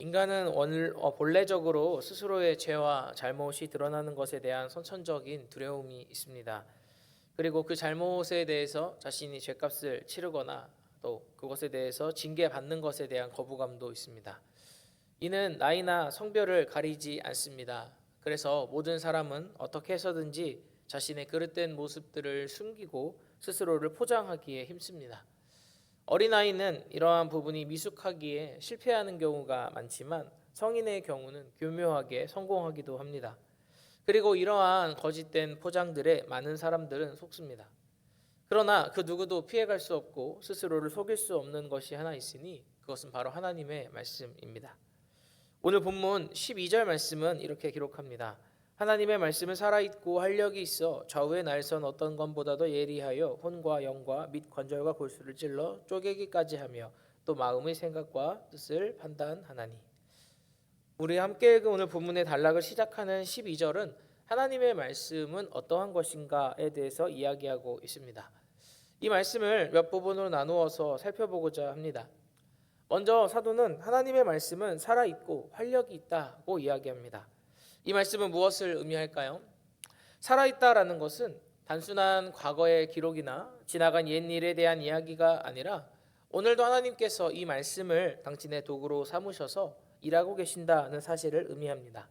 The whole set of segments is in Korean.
인간은 본래적으로 스스로의 죄와 잘못이 드러나는 것에 대한 선천적인 두려움이 있습니다. 그리고 그 잘못에 대해서 자신이 죄값을 치르거나 또 그것에 대해서 징계받는 것에 대한 거부감도 있습니다. 이는 나이나 성별을 가리지 않습니다. 그래서 모든 사람은 어떻게 해서든지 자신의 그릇된 모습들을 숨기고 스스로를 포장하기에 힘씁니다. 어린아이는 이러한 부분이 미숙하기에 실패하는 경우가 많지만 성인의 경우는 교묘하게 성공하기도 합니다. 그리고 이러한 거짓된 포장들에 많은 사람들은 속습니다. 그러나 그 누구도 피해갈 수 없고 스스로를 속일 수 없는 것이 하나 있으니 그것은 바로 하나님의 말씀입니다. 오늘 본문 12절 말씀은 이렇게 기록합니다. 하나님의 말씀은 살아있고 활력이 있어 좌우에 날선 어떤 것보다도 예리하여 혼과 영과 및 관절과 골수를 찔러 쪼개기까지 하며 또 마음의 생각과 뜻을 판단하나니. 우리 함께 읽은 오늘 본문의 단락을 시작하는 12절은 하나님의 말씀은 어떠한 것인가에 대해서 이야기하고 있습니다. 이 말씀을 몇 부분으로 나누어서 살펴보고자 합니다. 먼저 사도는 하나님의 말씀은 살아있고 활력이 있다고 이야기합니다. 이 말씀은 무엇을 의미할까요? 살아있다라는 것은 단순한 과거의 기록이나 지나간 옛일에 대한 이야기가 아니라 오늘도 하나님께서 이 말씀을 당신의 도구로 삼으셔서 일하고 계신다는 사실을 의미합니다.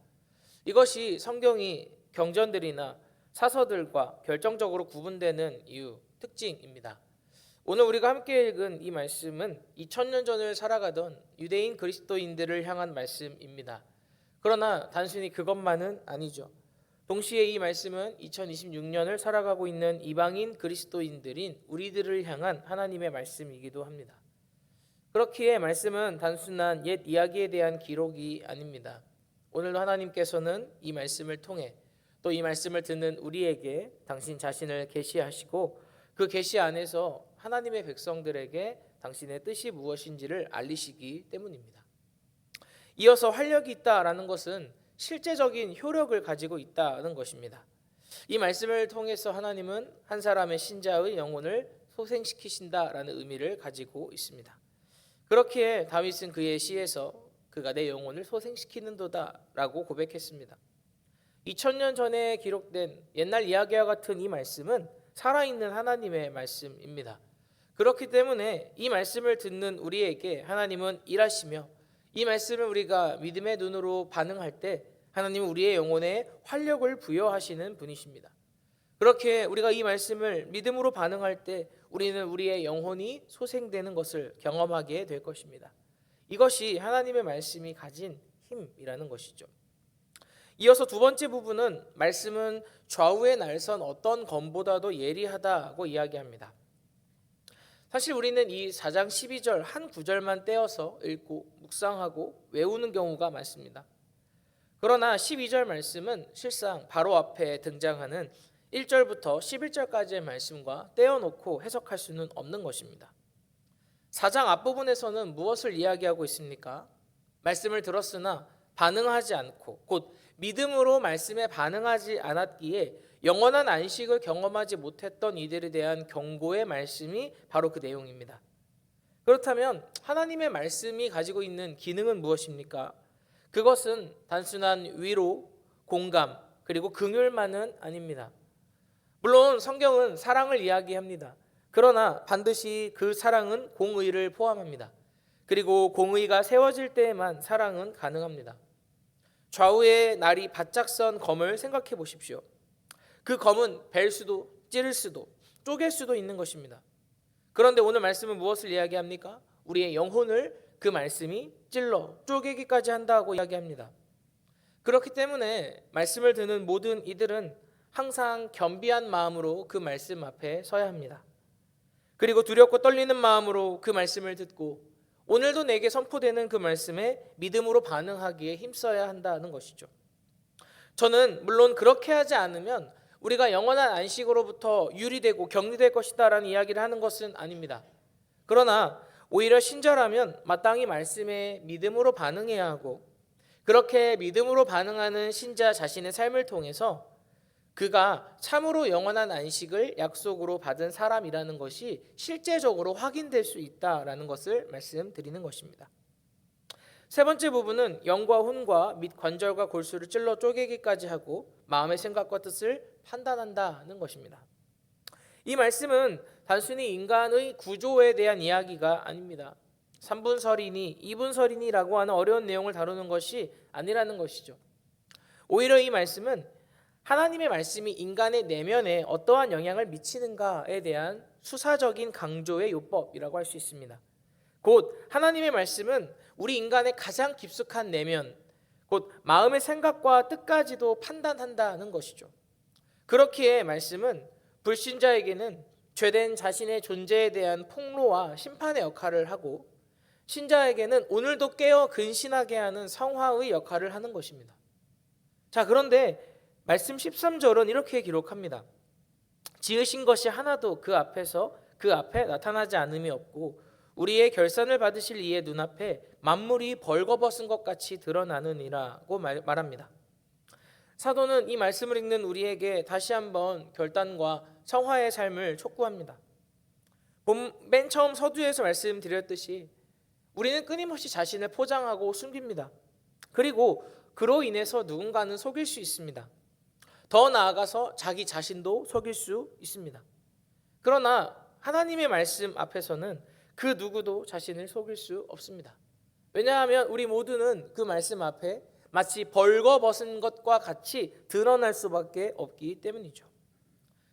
이것이 성경이 경전들이나 사서들과 결정적으로 구분되는 이유, 특징입니다. 오늘 우리가 함께 읽은 이 말씀은 2000년 전을 살아가던 유대인 그리스도인들을 향한 말씀입니다. 그러나 단순히 그것만은 아니죠. 동시에 이 말씀은 2026년을 살아가고 있는 이방인 그리스도인들인 우리들을 향한 하나님의 말씀이기도 합니다. 그렇기에 말씀은 단순한 옛 이야기에 대한 기록이 아닙니다. 오늘도 하나님께서는 이 말씀을 통해 또 이 말씀을 듣는 우리에게 당신 자신을 계시하시고 그 계시 안에서 하나님의 백성들에게 당신의 뜻이 무엇인지를 알리시기 때문입니다. 이어서 활력이 있다라는 것은 실제적인 효력을 가지고 있다는 것입니다. 이 말씀을 통해서 하나님은 한 사람의 신자의 영혼을 소생시키신다라는 의미를 가지고 있습니다. 그렇기에 다윗은 그의 시에서 그가 내 영혼을 소생시키는도다라고 고백했습니다. 2000년 전에 기록된 옛날 이야기와 같은 이 말씀은 살아있는 하나님의 말씀입니다. 그렇기 때문에 이 말씀을 듣는 우리에게 하나님은 일하시며 이 말씀을 우리가 믿음의 눈으로 반응할 때 하나님은 우리의 영혼에 활력을 부여하시는 분이십니다. 그렇게 우리가 이 말씀을 믿음으로 반응할 때 우리는 우리의 영혼이 소생되는 것을 경험하게 될 것입니다. 이것이 하나님의 말씀이 가진 힘이라는 것이죠. 이어서 두 번째 부분은 말씀은 좌우에 날선 어떤 검보다도 예리하다고 이야기합니다. 사실 우리는 이 4장 12절 한 구절만 떼어서 읽고 묵상하고 외우는 경우가 많습니다. 그러나 12절 말씀은 실상 바로 앞에 등장하는 1절부터 11절까지의 말씀과 떼어놓고 해석할 수는 없는 것입니다. 4장 앞부분에서는 무엇을 이야기하고 있습니까? 말씀을 들었으나 반응하지 않고 곧 믿음으로 말씀에 반응하지 않았기에 영원한 안식을 경험하지 못했던 이들에 대한 경고의 말씀이 바로 그 내용입니다. 그렇다면 하나님의 말씀이 가지고 있는 기능은 무엇입니까? 그것은 단순한 위로, 공감, 그리고 긍휼만은 아닙니다. 물론 성경은 사랑을 이야기합니다. 그러나 반드시 그 사랑은 공의를 포함합니다. 그리고 공의가 세워질 때에만 사랑은 가능합니다. 좌우에 날이 바짝 선 검을 생각해 보십시오. 그 검은 벨 수도 찌를 수도 쪼갤 수도 있는 것입니다. 그런데 오늘 말씀은 무엇을 이야기합니까? 우리의 영혼을 그 말씀이 찔러 쪼개기까지 한다고 이야기합니다. 그렇기 때문에 말씀을 듣는 모든 이들은 항상 겸비한 마음으로 그 말씀 앞에 서야 합니다. 그리고 두렵고 떨리는 마음으로 그 말씀을 듣고 오늘도 내게 선포되는 그 말씀에 믿음으로 반응하기에 힘써야 한다는 것이죠. 저는 물론 그렇게 하지 않으면 우리가 영원한 안식으로부터 유리되고 격리될 것이다라는 이야기를 하는 것은 아닙니다. 그러나 오히려 신자라면 마땅히 말씀에 믿음으로 반응해야 하고 그렇게 믿음으로 반응하는 신자 자신의 삶을 통해서 그가 참으로 영원한 안식을 약속으로 받은 사람이라는 것이 실제적으로 확인될 수 있다라는 것을 말씀드리는 것입니다. 세 번째 부분은 영과 혼과 및 관절과 골수를 찔러 쪼개기까지 하고 마음의 생각과 뜻을 판단한다는 것입니다. 이 말씀은 단순히 인간의 구조에 대한 이야기가 아닙니다. 3분설이니 2분설이니라고 하는 어려운 내용을 다루는 것이 아니라는 것이죠. 오히려 이 말씀은 하나님의 말씀이 인간의 내면에 어떠한 영향을 미치는가에 대한 수사적인 강조의 요법이라고 할 수 있습니다. 곧 하나님의 말씀은 우리 인간의 가장 깊숙한 내면, 곧 마음의 생각과 뜻까지도 판단한다는 것이죠. 그렇기에 말씀은 불신자에게는 죄된 자신의 존재에 대한 폭로와 심판의 역할을 하고, 신자에게는 오늘도 깨어 근신하게 하는 성화의 역할을 하는 것입니다. 자, 그런데 말씀 13절은 이렇게 기록합니다. 지으신 것이 하나도 그 앞에 나타나지 않음이 없고 우리의 결산을 받으실 이의 눈앞에 만물이 벌거벗은 것 같이 드러나느니라고 말합니다. 사도는 이 말씀을 읽는 우리에게 다시 한번 결단과 성화의 삶을 촉구합니다. 맨 처음 서두에서 말씀드렸듯이 우리는 끊임없이 자신을 포장하고 숨깁니다. 그리고 그로 인해서 누군가는 속일 수 있습니다. 더 나아가서 자기 자신도 속일 수 있습니다. 그러나 하나님의 말씀 앞에서는 그 누구도 자신을 속일 수 없습니다. 왜냐하면 우리 모두는 그 말씀 앞에 마치 벌거벗은 것과 같이 드러날 수밖에 없기 때문이죠.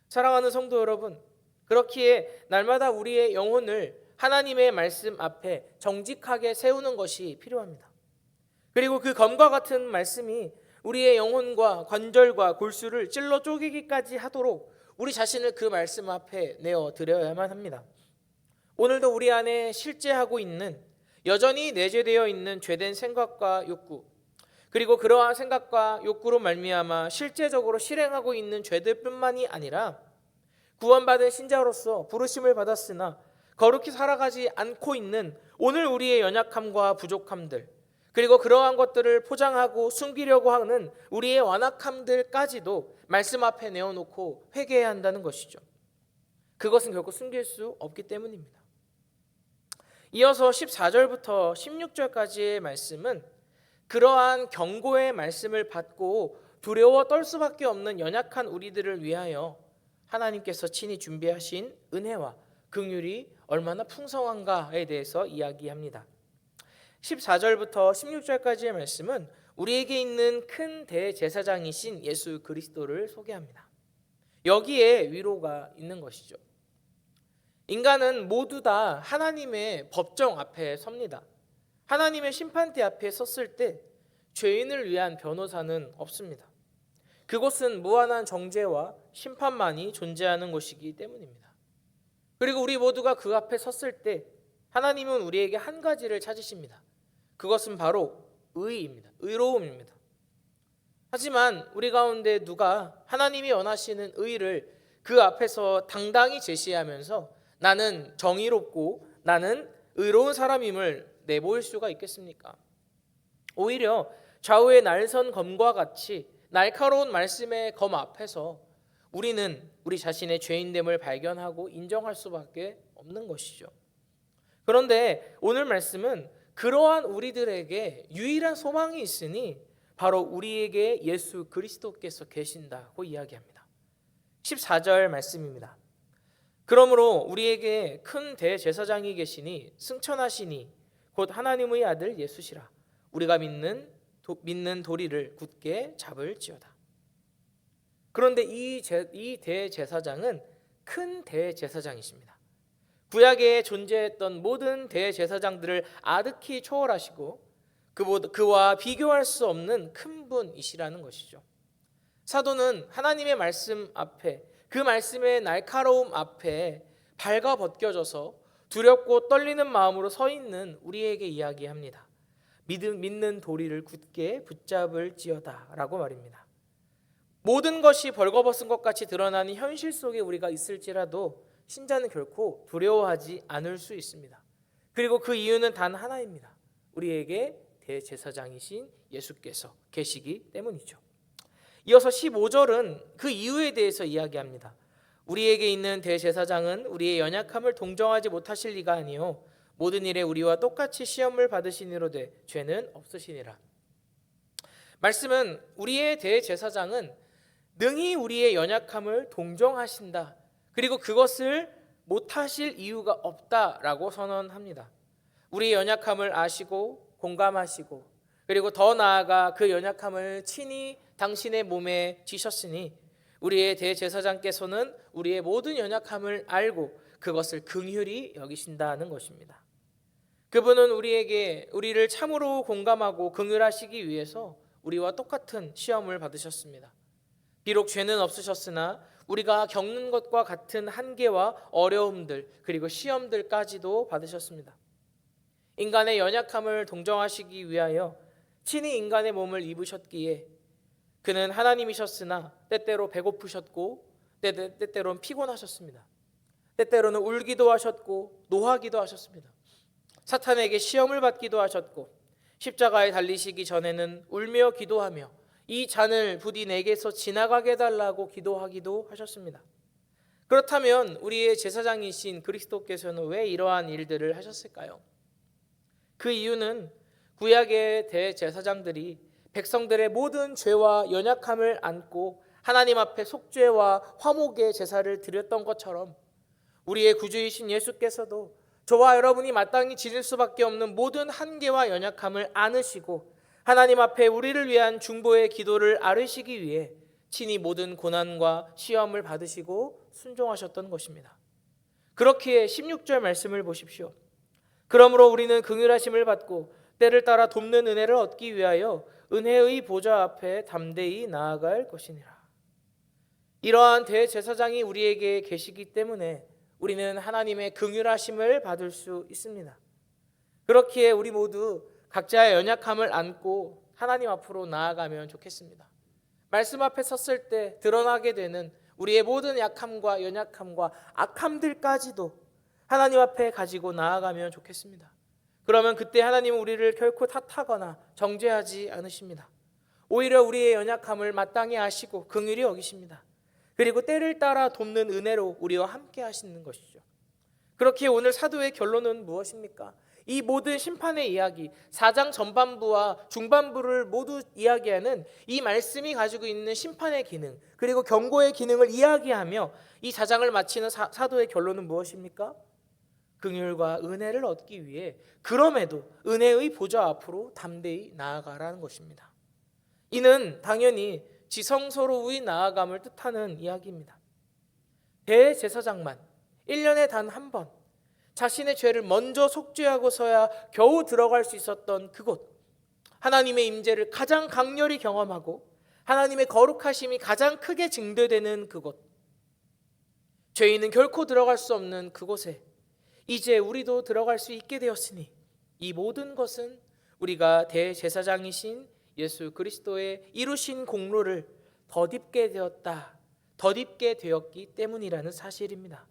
사랑하는 성도 여러분, 그렇기에 날마다 우리의 영혼을 하나님의 말씀 앞에 정직하게 세우는 것이 필요합니다. 그리고 그 검과 같은 말씀이 우리의 영혼과 관절과 골수를 찔러 쪼개기까지 하도록 우리 자신을 그 말씀 앞에 내어 드려야만 합니다. 오늘도 우리 안에 실제하고 있는, 여전히 내재되어 있는 죄된 생각과 욕구, 그리고 그러한 생각과 욕구로 말미암아 실제적으로 실행하고 있는 죄들뿐만이 아니라 구원받은 신자로서 부르심을 받았으나 거룩히 살아가지 않고 있는 오늘 우리의 연약함과 부족함들, 그리고 그러한 것들을 포장하고 숨기려고 하는 우리의 완악함들까지도 말씀 앞에 내어놓고 회개해야 한다는 것이죠. 그것은 결코 숨길 수 없기 때문입니다. 이어서 14절부터 16절까지의 말씀은 그러한 경고의 말씀을 받고 두려워 떨 수밖에 없는 연약한 우리들을 위하여 하나님께서 친히 준비하신 은혜와 긍휼이 얼마나 풍성한가에 대해서 이야기합니다. 14절부터 16절까지의 말씀은 우리에게 있는 큰 대제사장이신 예수 그리스도를 소개합니다. 여기에 위로가 있는 것이죠. 인간은 모두 다 하나님의 법정 앞에 섭니다. 하나님의 심판대 앞에 섰을 때 죄인을 위한 변호사는 없습니다. 그곳은 무한한 정죄와 심판만이 존재하는 곳이기 때문입니다. 그리고 우리 모두가 그 앞에 섰을 때 하나님은 우리에게 한 가지를 찾으십니다. 그것은 바로 의입니다. 의로움입니다. 하지만 우리 가운데 누가 하나님이 원하시는 의를 그 앞에서 당당히 제시하면서 나는 정의롭고 나는 의로운 사람임을 내보일 수가 있겠습니까? 오히려 좌우의 날선 검과 같이 날카로운 말씀의 검 앞에서 우리는 우리 자신의 죄인됨을 발견하고 인정할 수밖에 없는 것이죠. 그런데 오늘 말씀은 그러한 우리들에게 유일한 소망이 있으니 바로 우리에게 예수 그리스도께서 계신다고 이야기합니다. 14절 말씀입니다. 그러므로 우리에게 큰 대제사장이 계시니 승천하시니 곧 하나님의 아들 예수시라. 우리가 믿는 도리를 굳게 잡을지어다. 그런데 이 대제사장은 큰 대제사장이십니다. 구약에 존재했던 모든 대제사장들을 아득히 초월하시고 그와 비교할 수 없는 큰 분이시라는 것이죠. 사도는 하나님의 말씀 앞에, 그 말씀의 날카로움 앞에 발가 벗겨져서 두렵고 떨리는 마음으로 서 있는 우리에게 이야기합니다. 믿는 도리를 굳게 붙잡을지어다 라고 말입니다. 모든 것이 벌거벗은 것 같이 드러나는 현실 속에 우리가 있을지라도 신자는 결코 두려워하지 않을 수 있습니다. 그리고 그 이유는 단 하나입니다. 우리에게 대제사장이신 예수께서 계시기 때문이죠. 이어서 15절은 그 이유에 대해서 이야기합니다. 우리에게 있는 대제사장은 우리의 연약함을 동정하지 못하실 리가 아니요 모든 일에 우리와 똑같이 시험을 받으시니로되 죄는 없으시니라. 말씀은 우리의 대제사장은 능히 우리의 연약함을 동정하신다. 그리고 그것을 못하실 이유가 없다라고 선언합니다. 우리의 연약함을 아시고 공감하시고 그리고 더 나아가 그 연약함을 친히 당신의 몸에 지셨으니 우리의 대제사장께서는 우리의 모든 연약함을 알고 그것을 긍휼히 여기신다는 것입니다. 그분은 우리를 참으로 공감하고 긍휼하시기 위해서 우리와 똑같은 시험을 받으셨습니다. 비록 죄는 없으셨으나 우리가 겪는 것과 같은 한계와 어려움들 그리고 시험들까지도 받으셨습니다. 인간의 연약함을 동정하시기 위하여 친히 인간의 몸을 입으셨기에 그는 하나님이셨으나 때때로 배고프셨고 때때로는 피곤하셨습니다. 때때로는 울기도 하셨고 노하기도 하셨습니다. 사탄에게 시험을 받기도 하셨고 십자가에 달리시기 전에는 울며 기도하며 이 잔을 부디 내게서 지나가게 해달라고 기도하기도 하셨습니다. 그렇다면 우리의 제사장이신 그리스도께서는 왜 이러한 일들을 하셨을까요? 그 이유는 구약의 대제사장들이 백성들의 모든 죄와 연약함을 안고 하나님 앞에 속죄와 화목의 제사를 드렸던 것처럼 우리의 구주이신 예수께서도 저와 여러분이 마땅히 지닐 수밖에 없는 모든 한계와 연약함을 안으시고 하나님 앞에 우리를 위한 중보의 기도를 아뢰시기 위해 친히 모든 고난과 시험을 받으시고 순종하셨던 것입니다. 그렇기에 16절 말씀을 보십시오. 그러므로 우리는 긍휼하심을 받고 때를 따라 돕는 은혜를 얻기 위하여 은혜의 보좌 앞에 담대히 나아갈 것이니라. 이러한 대제사장이 우리에게 계시기 때문에 우리는 하나님의 긍휼하심을 받을 수 있습니다. 그렇기에 우리 모두 각자의 연약함을 안고 하나님 앞으로 나아가면 좋겠습니다. 말씀 앞에 섰을 때 드러나게 되는 우리의 모든 약함과 연약함과 악함들까지도 하나님 앞에 가지고 나아가면 좋겠습니다. 그러면 그때 하나님은 우리를 결코 탓하거나 정죄하지 않으십니다. 오히려 우리의 연약함을 마땅히 아시고 긍휼히 여기십니다. 그리고 때를 따라 돕는 은혜로 우리와 함께 하시는 것이죠. 그렇기에 오늘 사도의 결론은 무엇입니까? 이 모든 심판의 이야기, 4장 전반부와 중반부를 모두 이야기하는 이 말씀이 가지고 있는 심판의 기능, 그리고 경고의 기능을 이야기하며 이 4장을 마치는 사도의 결론은 무엇입니까? 긍휼과 은혜를 얻기 위해 그럼에도 은혜의 보좌 앞으로 담대히 나아가라는 것입니다. 이는 당연히 지성소로의 나아감을 뜻하는 이야기입니다. 대제사장만 1년에 단 한 번 자신의 죄를 먼저 속죄하고서야 겨우 들어갈 수 있었던 그곳, 하나님의 임재를 가장 강렬히 경험하고 하나님의 거룩하심이 가장 크게 증대되는 그곳, 죄인은 결코 들어갈 수 없는 그곳에 이제 우리도 들어갈 수 있게 되었으니 이 모든 것은 우리가 대제사장이신 예수 그리스도의 이루신 공로를 덧입게 되었기 때문이라는 사실입니다.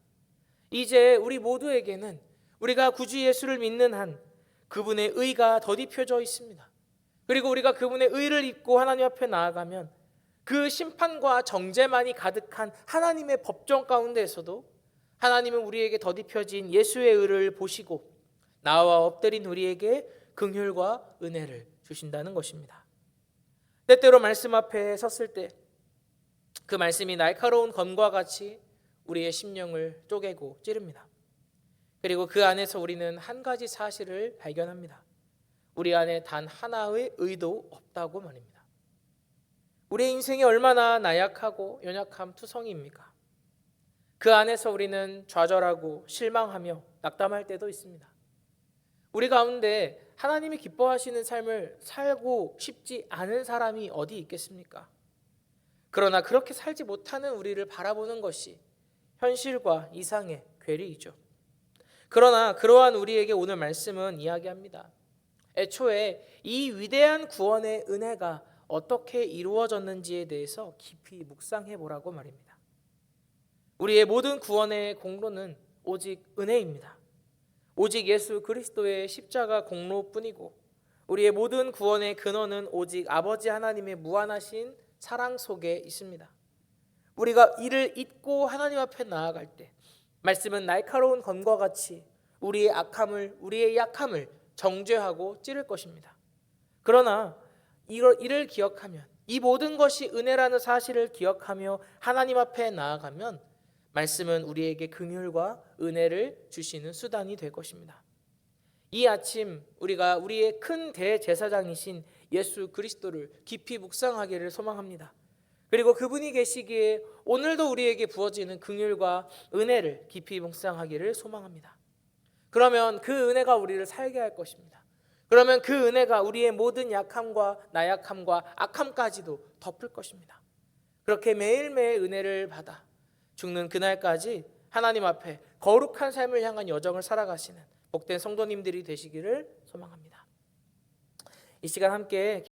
이제 우리 모두에게는 우리가 구주 예수를 믿는 한 그분의 의가 덧입혀져 있습니다. 그리고 우리가 그분의 의를 입고 하나님 앞에 나아가면 그 심판과 정죄만이 가득한 하나님의 법정 가운데에서도 하나님은 우리에게 덧입혀진 예수의 의를 보시고 나와 엎드린 우리에게 긍휼과 은혜를 주신다는 것입니다. 때때로 말씀 앞에 섰을 때 그 말씀이 날카로운 검과 같이 우리의 심령을 쪼개고 찌릅니다. 그리고 그 안에서 우리는 한 가지 사실을 발견합니다. 우리 안에 단 하나의 의도 없다고 말입니다. 우리의 인생이 얼마나 나약하고 연약함 투성이입니까? 그 안에서 우리는 좌절하고 실망하며 낙담할 때도 있습니다. 우리 가운데 하나님이 기뻐하시는 삶을 살고 싶지 않은 사람이 어디 있겠습니까? 그러나 그렇게 살지 못하는 우리를 바라보는 것이 현실과 이상의 괴리이죠. 그러나 그러한 우리에게 오늘 말씀은 이야기합니다. 애초에 이 위대한 구원의 은혜가 어떻게 이루어졌는지에 대해서 깊이 묵상해 보라고 말입니다. 우리의 모든 구원의 공로는 오직 은혜입니다. 오직 예수 그리스도의 십자가 공로뿐이고 우리의 모든 구원의 근원은 오직 아버지 하나님의 무한하신 사랑 속에 있습니다. 우리가 이를 잊고 하나님 앞에 나아갈 때 말씀은 날카로운 검과 같이 우리의 악함을, 우리의 약함을 정죄하고 찌를 것입니다. 그러나 이를 기억하면, 이 모든 것이 은혜라는 사실을 기억하며 하나님 앞에 나아가면 말씀은 우리에게 긍휼과 은혜를 주시는 수단이 될 것입니다. 이 아침 우리가 우리의 큰 대제사장이신 예수 그리스도를 깊이 묵상하기를 소망합니다. 그리고 그분이 계시기에 오늘도 우리에게 부어지는 긍휼과 은혜를 깊이 묵상하기를 소망합니다. 그러면 그 은혜가 우리를 살게 할 것입니다. 그러면 그 은혜가 우리의 모든 약함과 나약함과 악함까지도 덮을 것입니다. 그렇게 매일매일 은혜를 받아 죽는 그날까지 하나님 앞에 거룩한 삶을 향한 여정을 살아가시는 복된 성도님들이 되시기를 소망합니다. 이 시간 함께